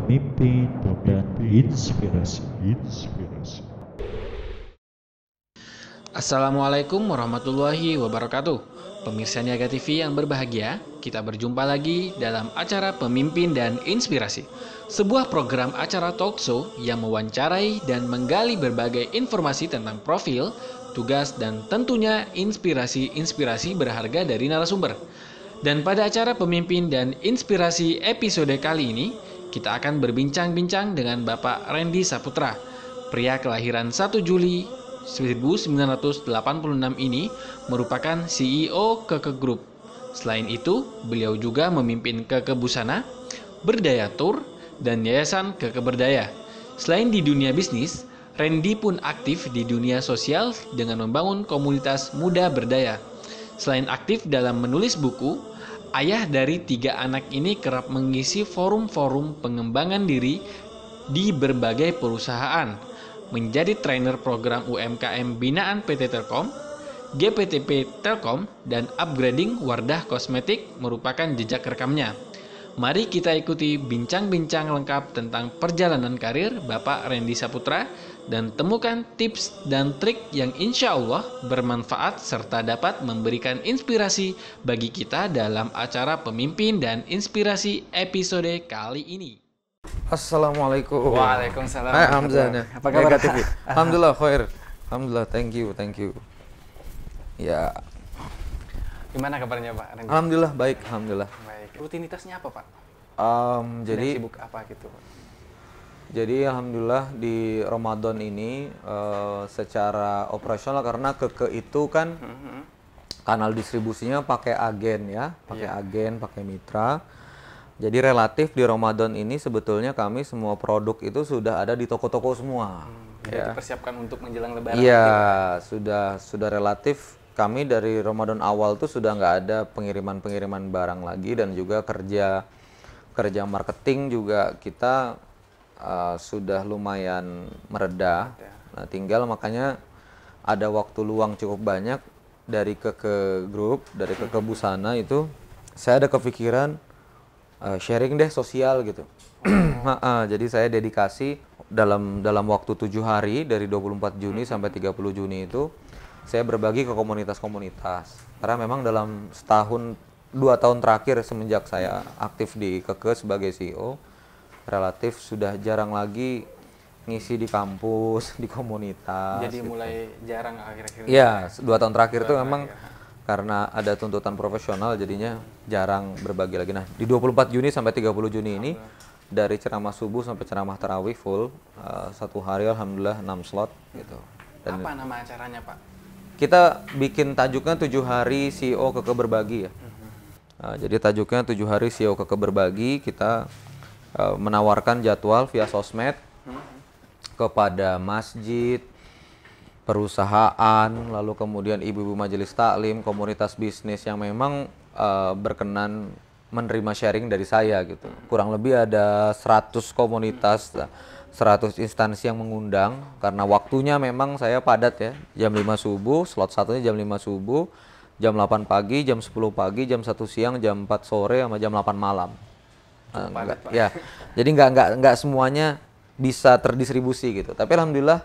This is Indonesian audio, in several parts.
pemimpin dan inspirasi. Assalamualaikum warahmatullahi wabarakatuh. Pemirsa Niaga TV yang berbahagia, kita berjumpa lagi dalam acara Pemimpin dan Inspirasi, sebuah program acara talk show yang mewawancarai dan menggali berbagai informasi tentang profil, tugas, dan tentunya inspirasi-inspirasi berharga dari narasumber. Dan pada acara Pemimpin dan Inspirasi episode kali ini, kita akan berbincang-bincang dengan Bapak Randy Saputra, pria kelahiran 1 Juli 1986 ini merupakan CEO Keke Group. Selain itu, beliau juga memimpin Keke Busana, Berdaya Tour, dan Yayasan Keke Berdaya. Selain di dunia bisnis, Randy pun aktif di dunia sosial dengan membangun komunitas muda berdaya. Selain aktif dalam menulis buku, ayah dari 3 anak ini kerap mengisi forum-forum pengembangan diri di berbagai perusahaan, menjadi trainer program UMKM binaan PT Telkom, GPTP Telkom, dan upgrading Wardah Kosmetik merupakan jejak rekamnya. Mari kita ikuti bincang-bincang lengkap tentang perjalanan karir Bapak Randy Saputra dan temukan tips dan trik yang insya Allah bermanfaat serta dapat memberikan inspirasi bagi kita dalam acara Pemimpin dan Inspirasi episode kali ini. Assalamualaikum. Waalaikumsalam. Hai Hamzah. Apa kabar? TV. Alhamdulillah khair. Alhamdulillah, thank you. Ya. Gimana kabarnya Pak Randy? Alhamdulillah baik, alhamdulillah. Baik. Rutinitasnya apa Pak? Jadi sibuk apa gitu Pak? Jadi alhamdulillah di Ramadan ini secara operasional karena Keke itu kan kanal distribusinya pakai agen ya, agen, pakai mitra. Jadi relatif di Ramadan ini sebetulnya kami semua produk itu sudah ada di toko-toko semua. Ya. Dipersiapkan untuk menjelang Lebaran. Iya, sudah relatif kami dari Ramadan awal tuh sudah nggak ada pengiriman barang lagi dan juga kerja marketing juga kita sudah lumayan mereda. Nah, tinggal makanya ada waktu luang cukup banyak dari Keke Group, dari Keke Busana itu saya ada kepikiran sharing deh sosial gitu. Jadi saya dedikasi dalam waktu 7 hari dari 24 Juni sampai 30 Juni itu saya berbagi ke komunitas-komunitas. Karena memang dalam 2 tahun terakhir semenjak saya aktif di Keke sebagai CEO, relatif sudah jarang lagi ngisi di kampus, di komunitas. Jadi gitu. mulai jarang akhir-akhir. Iya, 2 tahun terakhir itu memang karena ada tuntutan profesional jadinya jarang berbagi lagi. Nah, di 24 Juni sampai 30 Juni ini dari ceramah subuh sampai ceramah tarawih full 1 hari alhamdulillah 6 slot gitu. Dan apa nama acaranya Pak? kita bikin tajuknya 7 hari CEO Keke Berbagi ya. Jadi tajuknya 7 hari CEO Keke Berbagi, kita menawarkan jadwal via sosmed kepada masjid, perusahaan, lalu kemudian ibu-ibu majelis taklim, komunitas bisnis yang memang berkenan menerima sharing dari saya gitu. Kurang lebih ada 100 komunitas, 100 instansi yang mengundang karena waktunya memang saya padat ya. Jam 5 subuh, slot satunya jam 5 subuh, jam 8 pagi, jam 10 pagi, jam 1 siang, jam 4 sore sama jam 8 malam. Ya. Jadi nggak semuanya bisa terdistribusi gitu. Tapi alhamdulillah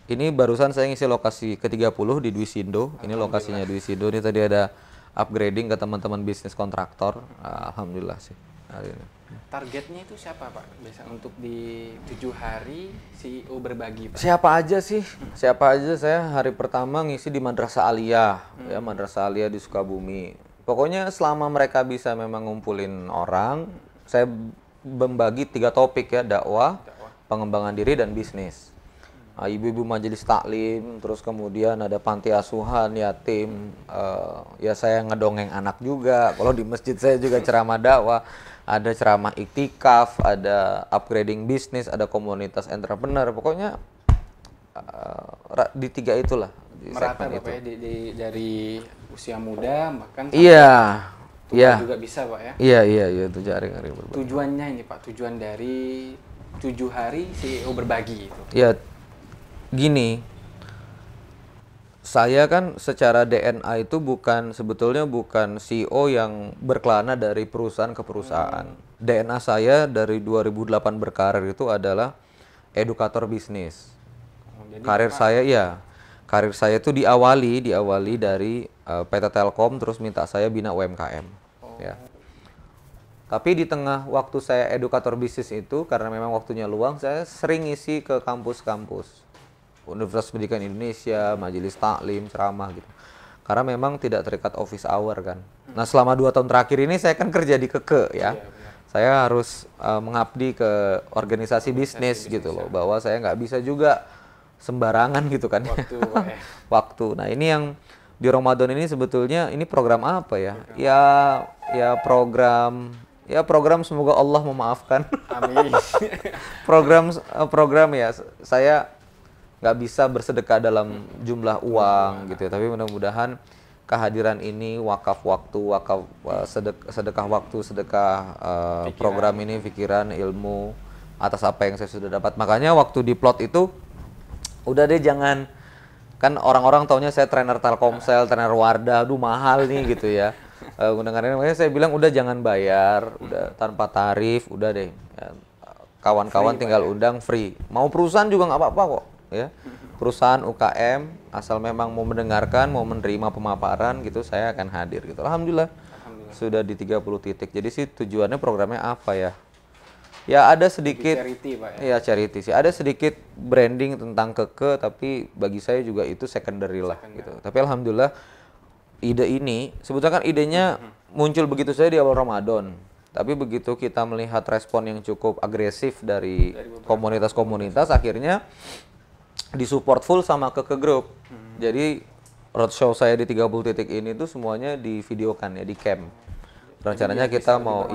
ini barusan saya ngisi lokasi ke-30 di Dwi Sindo. Ini lokasinya Dwi Sindo. Ini tadi ada upgrading ke teman-teman bisnis kontraktor. Alhamdulillah sih hari ini. Targetnya itu siapa Pak? Biasa untuk di 7 hari CEO Berbagi Pak? Siapa aja sih? Siapa aja, saya hari pertama ngisi di Madrasah Aliyah. Ya, Madrasah Aliyah di Sukabumi. Pokoknya selama mereka bisa memang ngumpulin orang, saya membagi 3 topik ya, dakwah, pengembangan diri, dan bisnis. Ibu-ibu majelis taklim, terus kemudian ada panti asuhan, yatim, ya saya ngedongeng anak juga. Kalau di masjid saya juga ceramah dakwah, ada ceramah iktikaf, ada upgrading bisnis, ada komunitas entrepreneur. Pokoknya di 3 itulah. Di merata segmen Bapak itu. ya, dari usia muda bahkan Iya, tua juga bisa Pak ya? Iya itu jaring berbagi. Tujuannya ini Pak, tujuan dari 7 hari CEO Berbagi itu. Ya, gini, Saya kan secara DNA itu sebetulnya bukan CEO yang berkelana dari perusahaan ke perusahaan. DNA saya dari 2008 berkarir itu adalah edukator bisnis. Jadi Karir saya itu diawali dari PT Telkom, terus minta saya bina UMKM. Ya. Tapi di tengah waktu saya edukator bisnis itu, karena memang waktunya luang, saya sering ngisi ke kampus-kampus. Universitas Pendidikan Indonesia, Majelis Taklim, ceramah gitu. Karena memang tidak terikat office hour kan. Nah selama 2 tahun terakhir ini saya kan kerja di Keke ya. Saya harus mengabdi ke organisasi bisnis gitu loh. Bahwa saya nggak bisa juga sembarangan gitu kan. Waktu. Nah ini yang di Ramadan ini sebetulnya ini program apa ya? Ya program semoga Allah memaafkan. Amin. program ya saya nggak bisa bersedekah dalam jumlah uang gitu ya, tapi mudah-mudahan kehadiran ini wakaf waktu, sedekah waktu, program ini, pikiran, ilmu atas apa yang saya sudah dapat. Makanya waktu di plot itu udah deh jangan, kan orang-orang taunya saya trainer Telkomsel, trainer Wardah, aduh mahal nih gitu ya. Makanya saya bilang udah jangan bayar, udah tanpa tarif, udah deh. Ya, kawan-kawan tinggal undang free. Mau perusahaan juga nggak apa-apa kok. Ya, perusahaan UKM asal memang mau mendengarkan, mau menerima pemaparan gitu, saya akan hadir gitu. Alhamdulillah. Sudah di 30 titik. Jadi sih tujuannya programnya apa ya? Ya ada sedikit charity, Pak, ya? Charity sih. Ada sedikit branding tentang Keke, tapi bagi saya juga itu secondary lah gitu. Tapi alhamdulillah ide ini sebetulnya kan idenya muncul begitu saja di awal Ramadan. Tapi begitu kita melihat respon yang cukup agresif dari komunitas-komunitas, akhirnya disupport full sama Keke Group. Jadi roadshow saya di 30 titik ini tuh semuanya divideokan ya, di cam. Rencananya kita mau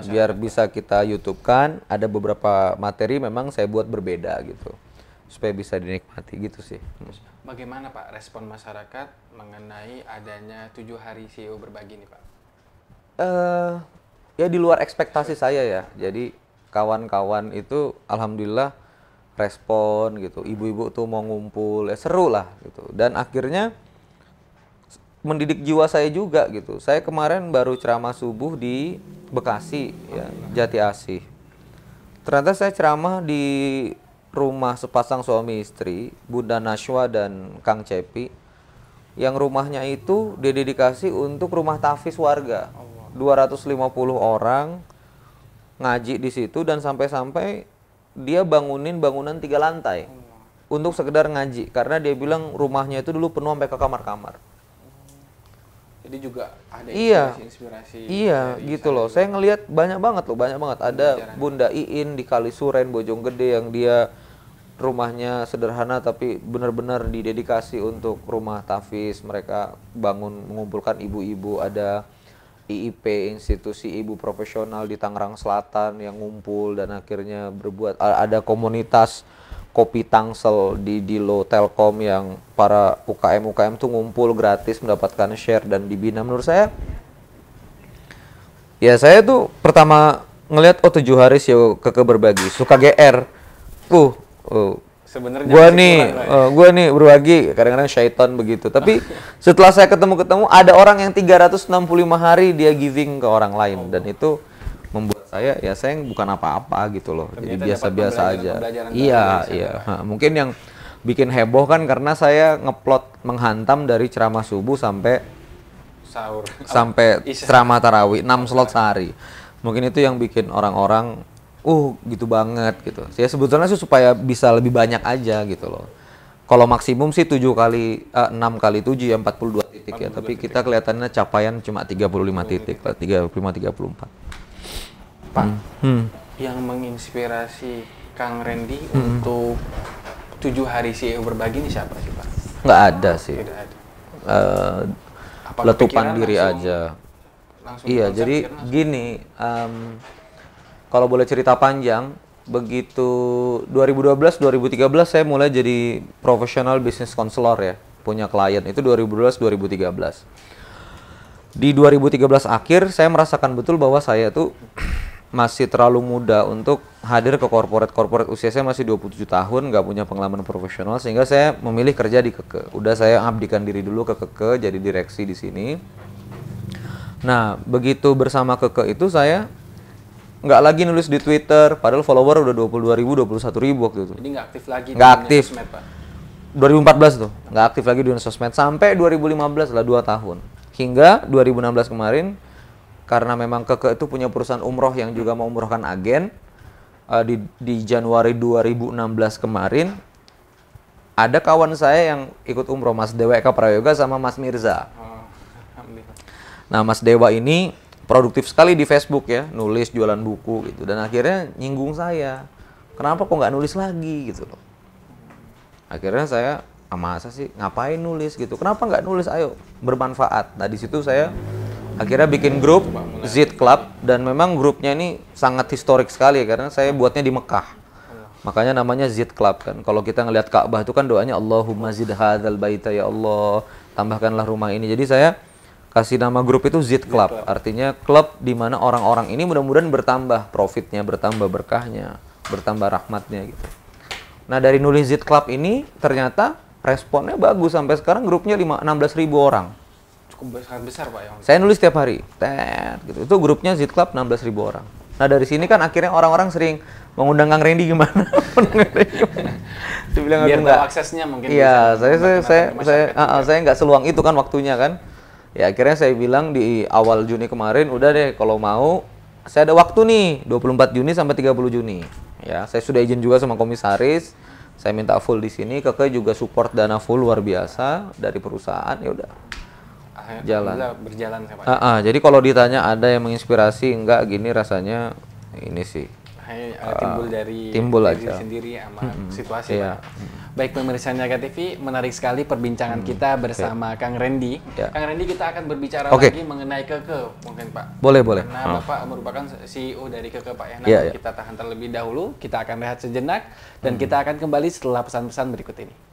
biar bisa kita YouTube-kan, ada beberapa materi memang saya buat berbeda gitu. Supaya bisa dinikmati gitu sih. Bagaimana Pak respon masyarakat mengenai adanya 7 hari CEO berbagi nih Pak? Ya di luar ekspektasi saya ya. Jadi kawan-kawan itu alhamdulillah respon gitu, ibu-ibu tuh mau ngumpul, ya seru lah gitu. Dan akhirnya mendidik jiwa saya juga gitu. Saya kemarin baru ceramah subuh di Bekasi ya, Jati Asih. Ternyata saya ceramah di rumah sepasang suami istri, Bunda Nashwa dan Kang Cepi, yang rumahnya itu didedikasi untuk rumah tahfiz warga. 250 orang ngaji di situ, dan sampai-sampai dia bangunin bangunan 3 lantai untuk sekedar ngaji, karena dia bilang rumahnya itu dulu penuh sampai ke kamar-kamar. Jadi juga ada inspirasi. Iya, gitu loh. Saya ngelihat banyak banget. Ada Bunda Iin di Kalisuren, Bojonggede, yang dia rumahnya sederhana tapi benar-benar didedikasi untuk rumah tahfiz. Mereka bangun mengumpulkan ibu-ibu. Ada IIP, institusi ibu profesional di Tangerang Selatan, yang ngumpul dan akhirnya berbuat. Ada komunitas kopi Tangsel di Dilo Telkom, yang para UKM tuh ngumpul gratis mendapatkan share dan dibina. Menurut saya tuh pertama ngelihat 7 hari sih Keke berbagi, suka GR. Sebenarnya gua nih berbagi, kadang-kadang syaitan begitu. Tapi setelah saya ketemu ada orang yang 365 hari dia giving ke orang lain, dan itu membuat saya bukan apa-apa gitu loh. Jadi biasa-biasa aja. Iya. Mungkin yang bikin heboh kan karena saya ngeplot menghantam dari ceramah subuh sampai sahur. Sampai ceramah tarawih 6 slot sehari. Mungkin itu yang bikin orang-orang gitu banget gitu. Ya sebetulnya sih supaya bisa lebih banyak aja gitu loh. Kalau maksimum sih 6 kali 7 ya 42 titik ya. Tapi kita kelihatannya capaian cuma 35 titik lah, 34. Pak, yang menginspirasi Kang Randy untuk 7 hari CEO berbagi ini siapa sih Pak? Nggak ada sih. Tidak ada. Letupan diri aja. Iya, jadi gini, kalau boleh cerita panjang, begitu 2012-2013 saya mulai jadi profesional business counselor ya, punya klien itu 2012-2013. Di 2013 akhir saya merasakan betul bahwa saya tuh masih terlalu muda untuk hadir ke corporate usia saya masih 27 tahun, nggak punya pengalaman profesional, sehingga saya memilih kerja di Keke. Udah saya abdikan diri dulu ke Keke, jadi direksi di sini. Nah, begitu bersama Keke itu saya nggak lagi nulis di Twitter, padahal follower udah 22.000, 21.000 waktu itu. Jadi nggak aktif lagi di Nggak dunia aktif. sosmed, Pak? 2014 tuh, nggak aktif lagi di dunia sosmed. Sampai 2015 lah, 2 tahun. Hingga 2016 kemarin, karena memang Keke itu punya perusahaan umroh yang juga mau umrohkan agen, di Januari 2016 kemarin, ada kawan saya yang ikut umroh, Mas Dewa Eka Prayoga sama Mas Mirza. Oh, alhamdulillah. Nah, Mas Dewa ini produktif sekali di Facebook ya, nulis, jualan buku gitu. Dan akhirnya nyinggung saya, kenapa kok nggak nulis lagi gitu loh. Akhirnya saya, masa sih ngapain nulis gitu, kenapa nggak nulis, ayo bermanfaat. Nah, di situ saya akhirnya bikin grup Z Club, dan memang grupnya ini sangat historik sekali karena saya buatnya di Mekah. Makanya namanya Z Club kan. Kalau kita ngelihat Ka'bah itu kan doanya Allahumma zid hadzal baita, ya Allah, tambahkanlah rumah ini. Jadi saya kasih nama grup itu Z Club. Artinya klub di mana orang-orang ini mudah-mudahan bertambah profitnya, bertambah berkahnya, bertambah rahmatnya gitu. Nah, dari nulis Z Club ini ternyata responnya bagus, sampai sekarang grupnya 16.000 orang. Sangat besar, Pak, yang Saya nulis tiap hari, gitu. Itu grupnya Z Club 16.000 orang. Nah, dari sini kan akhirnya orang-orang sering mengundang Kang Randy gimana? Dibilang biar aku tahu nggak. aksesnya mungkin. Iya, bisa saya nggak seluang itu kan waktunya kan. Ya akhirnya saya bilang di awal Juni kemarin, udah deh kalau mau, saya ada waktu nih 24 Juni sampai 30 Juni. Ya, saya sudah izin juga sama komisaris. Saya minta full di sini, Keke juga support dana full luar biasa dari perusahaan, ya udah. Jalan. Berjalan ya, Pak. Jadi kalau ditanya ada yang menginspirasi, enggak, gini rasanya ini sih. Timbul dari timbul diri aja. sendiri sama situasi, Iya. Pak. Baik pemirsa Niaga TV, menarik sekali perbincangan kita bersama Kang Randy. Ya. Kang Randy, kita akan berbicara Oke. lagi mengenai Keke, mungkin Pak. Boleh. Karena Bapak merupakan CEO dari Keke, Pak. Nah, Iya, iya. kita tahan terlebih dahulu, kita akan rehat sejenak, dan kita akan kembali setelah pesan-pesan berikut ini.